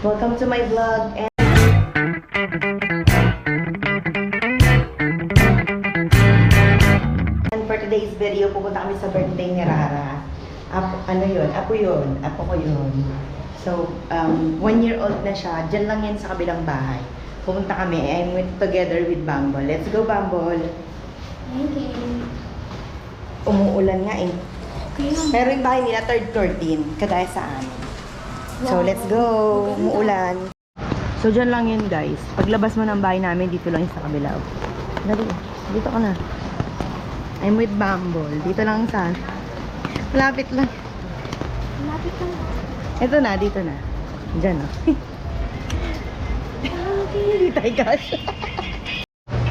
Welcome to my vlog. And for today's video, pupunta kami sa birthday ni Rara. Ano yun? Apo yun. Apo ko yun. So, 1-year-old na siya. Diyan lang yan sa kabilang bahay. Pupunta kami. I'm together with Bumble. Let's go, Bumble. Okay. Umuulan nga eh. Pero yung bahay nila, third floor din. Kagaya sa amin. So, let's go. Umuulan. So, dyan lang yun, guys. Paglabas mo ng bahay namin, dito lang yung sa kabila. Dali. Dito ka na. I'm with Bumble. Dito lang sa... Malapit lang. Malapit lang. Ito na, dito na. Diyan, oh. Hindi tayo kasha.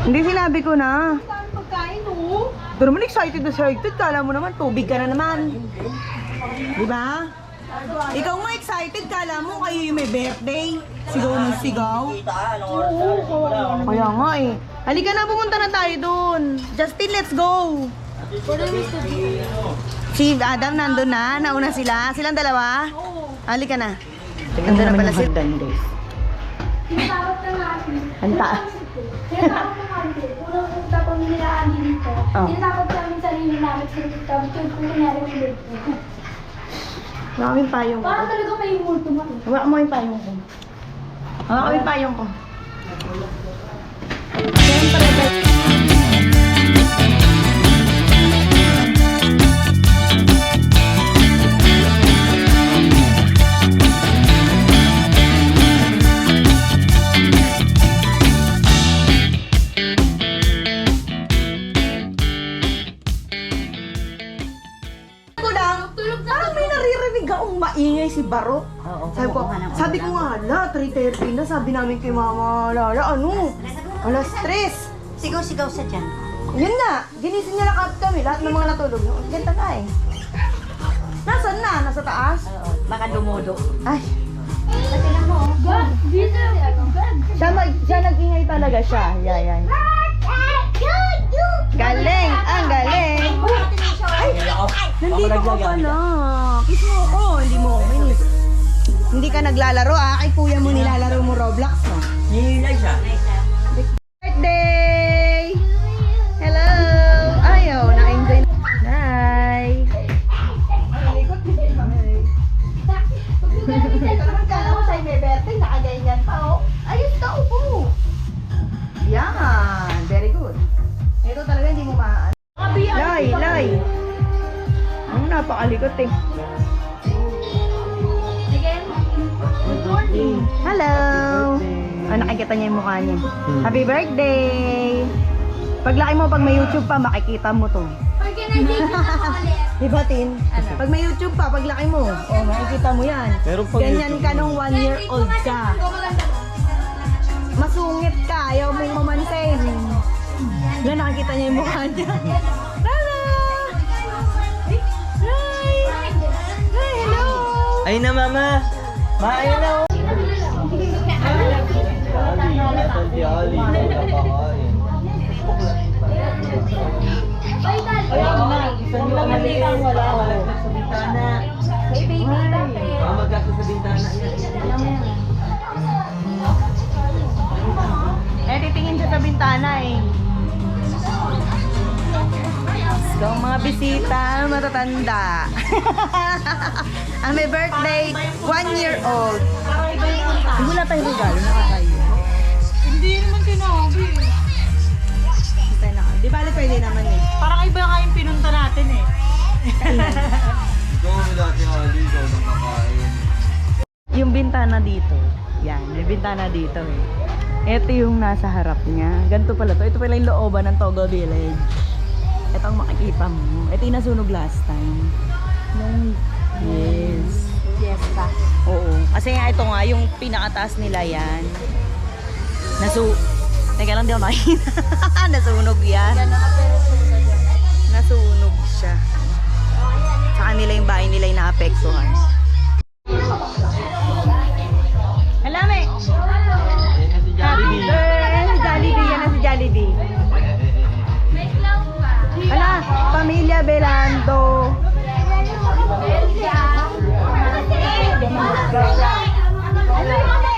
Hindi, sinabi ko na. Saan pagkain, oh? Pero naman excited na excited. Kala mo naman, tubig ka na naman. Di ba? Ikaw nga excited. Kala mo kayo yung may birthday. Sigaw ng sigaw. Kaya nga eh. Halika na, pumunta na tayo dun. Justin, let's go. Si Adam nandun na. Nauna sila. Silang dalawa. Halika na. Nandun na pala sila. Tinatawag na natin. Ang taas. Tinatawag na natin. Unang punta ko nilaan dito. Tinatawag namin sarili namin sa kami. Kung kunyari may birthday. Makaming payong ko. Parang talaga may multo mo. Hawakan mo yung payong ko. Hawakan mo yung payong ko. Siyempre, parang may naririnig akong maingay si Barok. Sabi ko nga, hala, 3:30 na. Sabi namin kay Mama Lara, ano? Alas 3. Sigaw-sigaw sa dyan. Yun nga, ginising niya lakat kami. Lahat ng mga natulog. Ganda ka eh. Nasaan na? Nasa taas? Oo, baka dumudo. Ay, Tingnan mo. God, dito God. siya nag-ingay talaga siya. Yan. Galing! Ang galing! Ay! Nandito ka pala. Kiss mo ako. Hindi mo ako minis. Hindi ka naglalaro ah. Kay kuya mo nilalaro mo Roblox no? Nihilay siya. Birthday! Hello! Ayaw, na-enjoy. Hi! Ito naman kala ko sa'yo may birthday. Nakaganyan pa oh. Ayos ka, upo. Yan! Very good. Ito talaga hindi mo maan. Lay! Ang napakalikot eh. Hello! Oh, nakikita niya yung mukha niya. Happy birthday! Paglaki mo, pag may YouTube pa, makikita mo to. Organization ako ulit. Diba, Tin? Pag may YouTube pa, paglaki mo, oh, makikita mo yan. Ganyan ka nung 1-year-old ka. Masungit ka, ayaw mong mamansin. Wala, nakikita niya yung mukha niya. Lala! Hi! Hi, hello! Ayun na, Mama! Ayun na! Si Ali, napakain. Ay, dal. Isang lang ang wala. Sa bintana. Hey, baby, bakit? Mamagkas sa bintana. Titingin siya sa bintana eh. So, mga bisita, matatanda. Ang may birthday, 1-year-old. Hindi wala tayong regalo, nakakayo. Hindi naman tinabi. Di ba, pwede naman eh. Parang iba nga yung pinunta natin eh. Ikaw mo dati Ali, ikaw nang kakain. Yung bintana dito, yan, may bintana dito eh. Ito yung nasa harap niya. Ganito pala to. Ito pala yung looban ng Togo Village. Ito ang makikita mo. Ito yung nasunog last time. Yes. Fiesta. Oo. Kasi nga ito nga, yung pinakataas nila yan. Teka lang, di ako makikita. Nasunog yan. Nasunog siya. Sa kanila yung bahay nila yung naapektuhan. Halame! Happy birthday! Jollibee, yan na si Jollibee. Hala, Pamilya Belando. Ano yung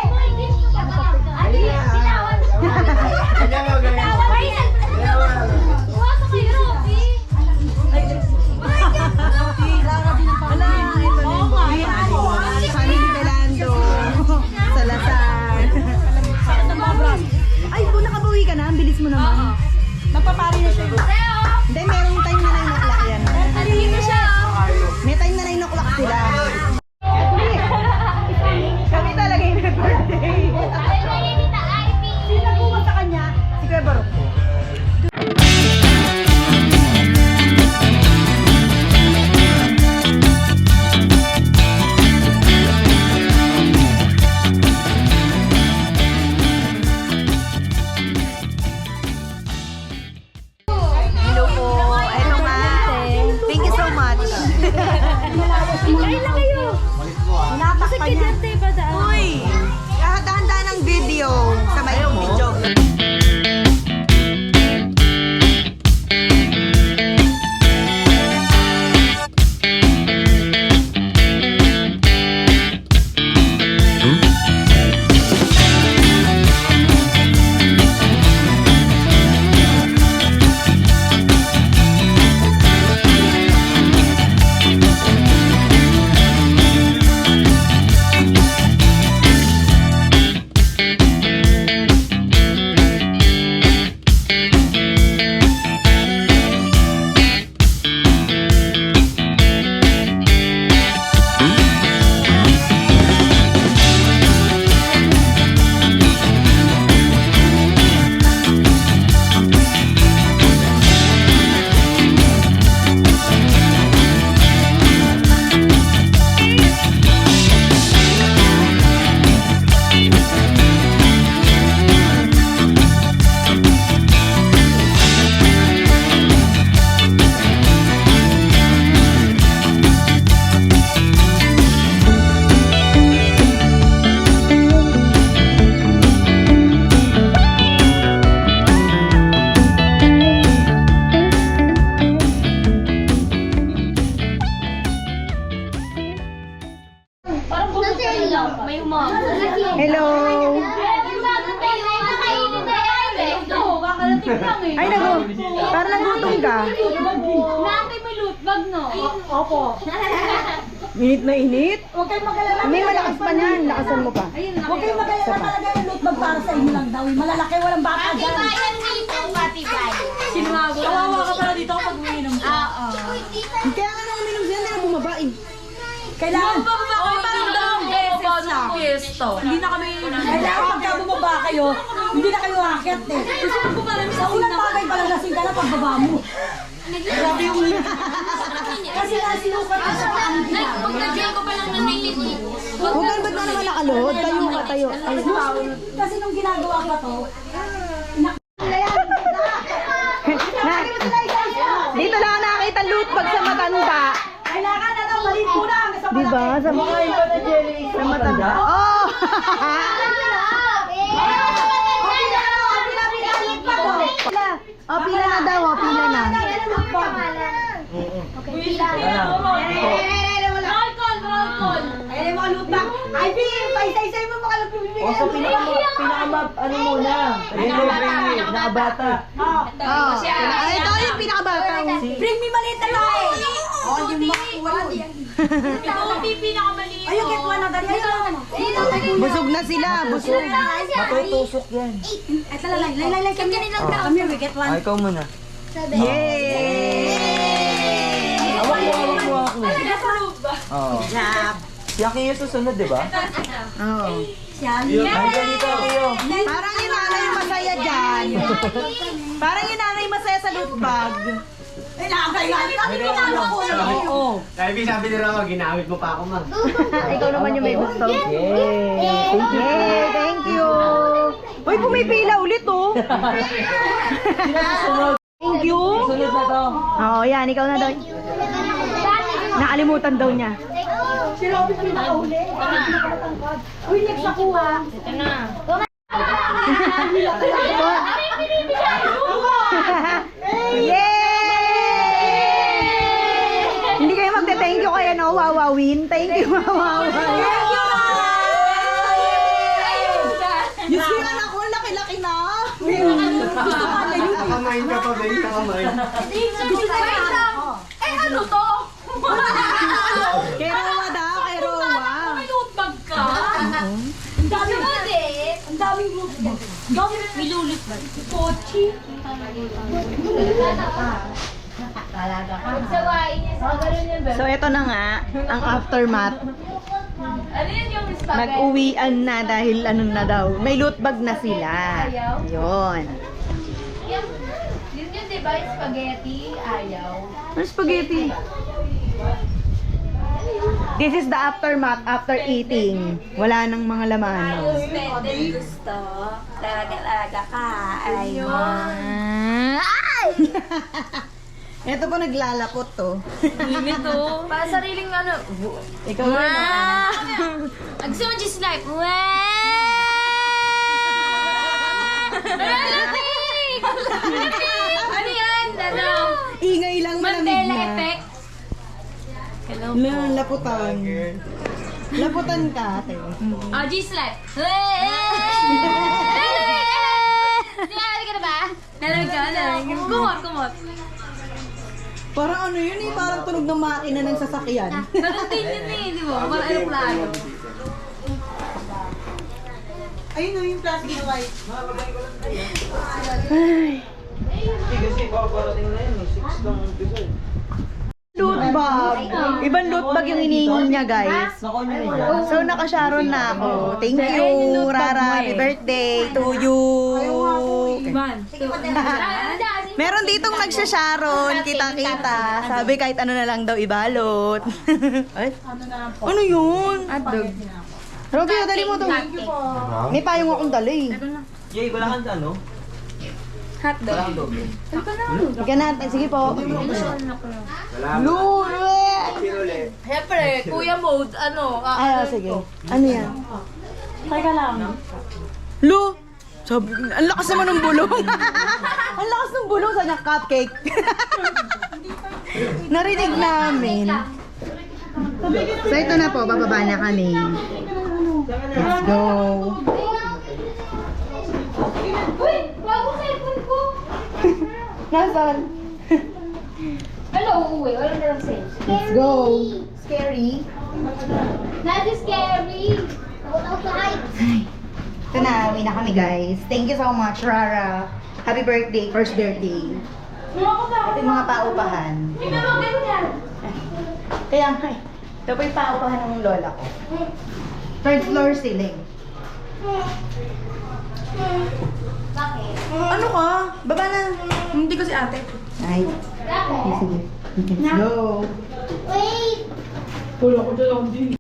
May umam. Hello! Ay, parang nagutom ka. Nakantay mo loot bag, no? Opo. Init na init. Huwag kayong magalala. May malakas pa niyan. Lakasan mo pa. Huwag kayong magalala talaga yung loot bag para sa inyo lang daw. Malalaki, walang bata dyan. Kawawa ka pala dito kapag umiinom ka. Kaya nga nang uminom siya, hindi na bumaba eh. Kailangan, Hindi na kami kailangan pagka bumaba kayo, hindi na kayo akit eh. Sa unang bagay pala lasing ka na pagbaba mo. Kasi nasinukat ka sa panggilan. Huwag ka ba't na naman nakalod? Tayo ka, tayo. Ay, Kasi nung ginagawa ka to, na, dito lang ako nakakita loot bag sa matanda. kailangan na daw maliit muna hanggang sa Diba? Sa sa matanda. Oh! Oh, pila na daw, oh, pila na. Ay, mga loot bag. Ay, Bim, paisa-isay mo mga loot bag. O sa pinakamab, ano muna? Nakabata. Oh, ay, ito yung pinakabata. Bring me maliit na tayo. Oh, hindi mo makukuha yun. Ayun, get one na dali. Ayun. Busog na sila, busog. Matutusok yan. Ito lang, lay, kami. Kami, we get one. Ay, ikaw muna. Yay! Awak mo ako. Oo. Si Aki yung susunod, di ba? Oh. Ay, ganito Akiyo. Parang yung nanay masaya dyan. Parang yung nanay masaya sa loot bag. Ay, nakakailangan. Kami ginagawa ko. Oo. Sabi ni Rawa, ginamit mo pa ako, ma. Ikaw naman yung may gusto. Yay! Yay! Thank you! Uy, pumipila ulit oh! Thank you! Sunod na to. Oo, yan. Ikaw na daw. Nakalimutan daw niya. Si Robin yung nakauli. Uy, next ako ah. Yay! Hindi kayo magte-thank you kaya no, Wawawin. Thank you, Wawawin. Yung anak ko, laki-laki na. Nakamain ka pa, baby, nakamain. Ano to? Kay Rowa daw, kay Rowa. Loot bag ka? Ang daming Ang daming loot bag. May lulit bag. Pochi. So, ito na nga, ang aftermath. Ano yun yung spaghetti? Nag-uwian na dahil ano na daw. May loot bag na sila. Yun. Yun yun, diba? Yung spaghetti, ayaw. Ano spaghetti? This is the aftermath after eating. Wala nang mga laman. Gusto. Talaga ka. Ayun. Ito po naglalapot to. Para sariling ano. Ikaw rin ah. Gusto mo just like, ano yan? Ano? Ingay lang malamig Mandela na. effect. Laputan. Laputan ka, ate. Oh, just like. Nalamig ka na ba? Nalamig ka? Kumot. Parang ano yun eh, parang tunog ng makina ng sasakyan. Ganun din yun eh, di ba? Parang aeroplano. Ayun o yung plastic na white. Kasi paparating na yun. 6 lang ang piso. Loot bag. Ibang loot bag yung inihingi niya, guys. Nako nyo na. So, naka-Sharon na ako. Thank you, Rara. Happy birthday to you. Meron ditong nagsha-Sharon. Kitang-kita. Sabi kahit ano na lang daw ibalot. Ay? Ano yun? Adog. Robby, dali mo to. May payong akong dali. Yay, wala kang ano? Hotdog. Wala kang doble. Bigyan natin. Sige po. Salamat. Luwe! Siyempre, kuya mode, ano? Ay, sige. Ano yan? Teka lang. Lu! Sabi, ang lakas naman ng bulong. Ang lakas ng bulong sa niya cupcake. Narinig namin. So ito na po, bababa na kami. go. Uy! Bago cellphone ko! Nasaan? Ano, uuwi? Wala na lang sale. Let's go. Scary. Not scary! Ito na, uwi na kami guys. Thank you so much, Rara. Happy birthday, first birthday. Ito yung mga paupahan. Hindi naman ganyan! Kaya nga, ito po yung paupahan ng lola ko. Third floor ceiling. Bakit? Ano ka? Baba na. Hindi ko si ate. Ay, Bakit? sige. Let's go. Wait! Wala ko dyan.